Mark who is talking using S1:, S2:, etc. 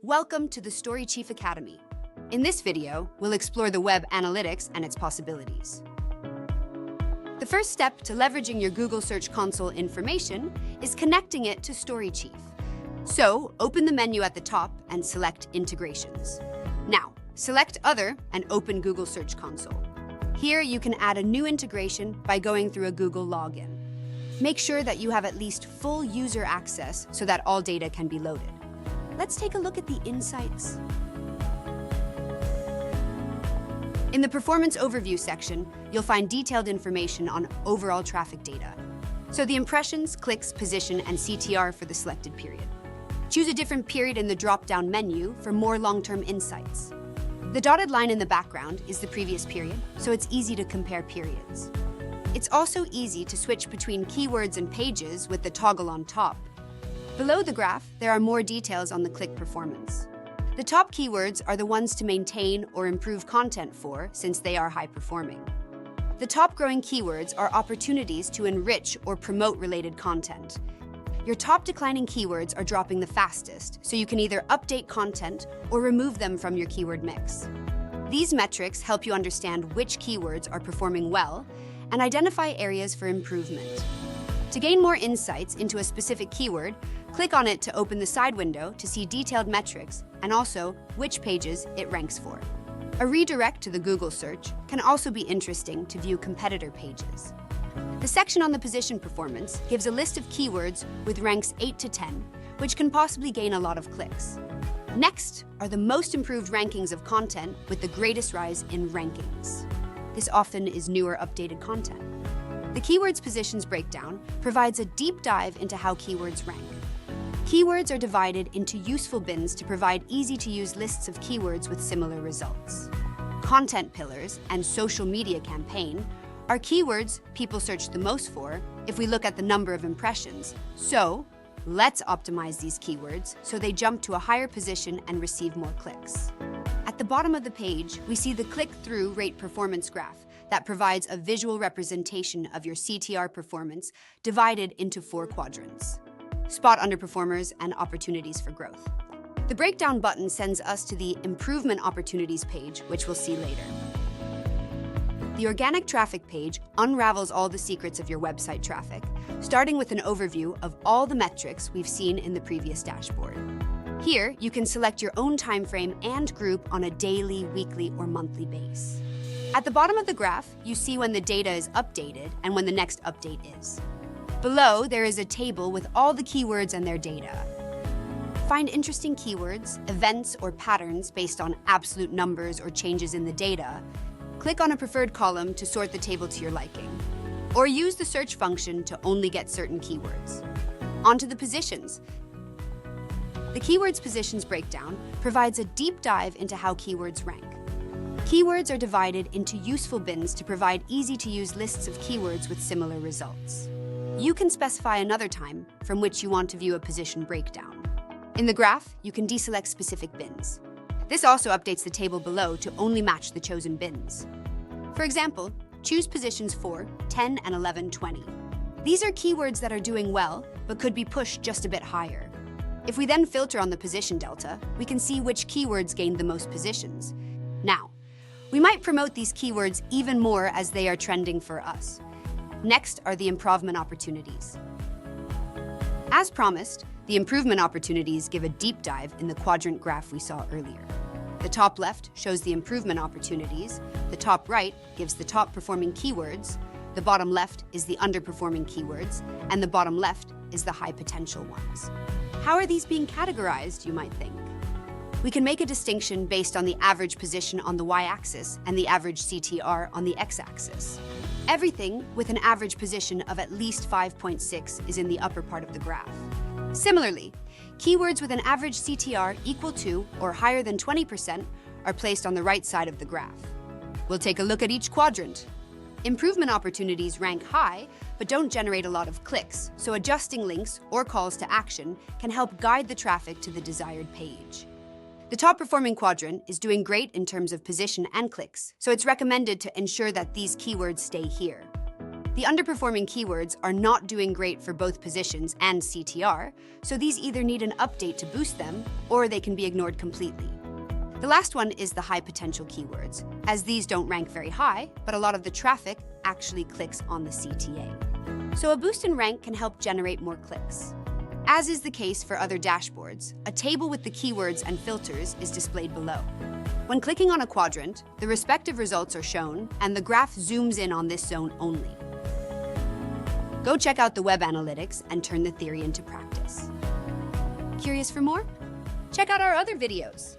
S1: Welcome to the StoryChief Academy. In this video, we'll explore the web analytics and its possibilities. The first step to leveraging your Google Search Console information is connecting it to StoryChief. So, open the menu at the top and select Integrations. Now, select Other and open Google Search Console. Here, you can add a new integration by going through a Google login. Make sure that you have at least full user access so that all data can be loaded. Let's take a look at the insights. In the Performance Overview section, you'll find detailed information on overall traffic data. So the impressions, clicks, position, and CTR for the selected period. Choose a different period in the drop-down menu for more long-term insights. The dotted line in the background is the previous period, so it's easy to compare periods. It's also easy to switch between keywords and pages with the toggle on top. Below the graph, there are more details on the click performance. The top keywords are the ones to maintain or improve content for, since they are high-performing. The top growing keywords are opportunities to enrich or promote related content. Your top declining keywords are dropping the fastest, so you can either update content or remove them from your keyword mix. These metrics help you understand which keywords are performing well and identify areas for improvement. To gain more insights into a specific keyword, click on it to open the side window to see detailed metrics and also which pages it ranks for. A redirect to the Google search can also be interesting to view competitor pages. The section on the position performance gives a list of keywords with ranks 8 to 10, which can possibly gain a lot of clicks. Next are the most improved rankings of content with the greatest rise in rankings. This often is newer updated content. The Keywords Positions breakdown provides a deep dive into how keywords rank. Keywords are divided into useful bins to provide easy-to-use lists of keywords with similar results. Content pillars and social media campaign are keywords people search the most for if we look at the number of impressions. So, let's optimize these keywords so they jump to a higher position and receive more clicks. At the bottom of the page, we see the click-through rate performance graph that provides a visual representation of your CTR performance divided into 4 quadrants. Spot underperformers and opportunities for growth. The breakdown button sends us to the Improvement Opportunities page, which we'll see later. The Organic Traffic page unravels all the secrets of your website traffic, starting with an overview of all the metrics we've seen in the previous dashboard. Here, you can select your own time frame and group on a daily, weekly, or monthly basis. At the bottom of the graph, you see when the data is updated and when the next update is. Below, there is a table with all the keywords and their data. Find interesting keywords, events, or patterns based on absolute numbers or changes in the data. Click on a preferred column to sort the table to your liking. Or use the search function to only get certain keywords. On to the positions. The Keywords Positions breakdown provides a deep dive into how keywords rank. Keywords are divided into useful bins to provide easy-to-use lists of keywords with similar results. You can specify another time from which you want to view a position breakdown. In the graph, you can deselect specific bins. This also updates the table below to only match the chosen bins. For example, choose positions 4, 10, and 11, 20. These are keywords that are doing well, but could be pushed just a bit higher. If we then filter on the position delta, we can see which keywords gained the most positions. Now, we might promote these keywords even more as they are trending for us. Next are the improvement opportunities. As promised, the improvement opportunities give a deep dive in the quadrant graph we saw earlier. The top left shows the improvement opportunities, the top right gives the top performing keywords, the bottom left is the underperforming keywords, and the bottom left is the high potential ones. How are these being categorized, you might think? We can make a distinction based on the average position on the y-axis and the average CTR on the x-axis. Everything with an average position of at least 5.6 is in the upper part of the graph. Similarly, keywords with an average CTR equal to or higher than 20% are placed on the right side of the graph. We'll take a look at each quadrant. Improvement opportunities rank high, but don't generate a lot of clicks, so adjusting links or calls to action can help guide the traffic to the desired page. The top performing quadrant is doing great in terms of position and clicks, so it's recommended to ensure that these keywords stay here. The underperforming keywords are not doing great for both positions and CTR, so these either need an update to boost them, or they can be ignored completely. The last one is the high potential keywords, as these don't rank very high, but a lot of the traffic actually clicks on the CTA. So a boost in rank can help generate more clicks. As is the case for other dashboards, a table with the keywords and filters is displayed below. When clicking on a quadrant, the respective results are shown, and the graph zooms in on this zone only. Go check out the web analytics and turn the theory into practice. Curious for more? Check out our other videos.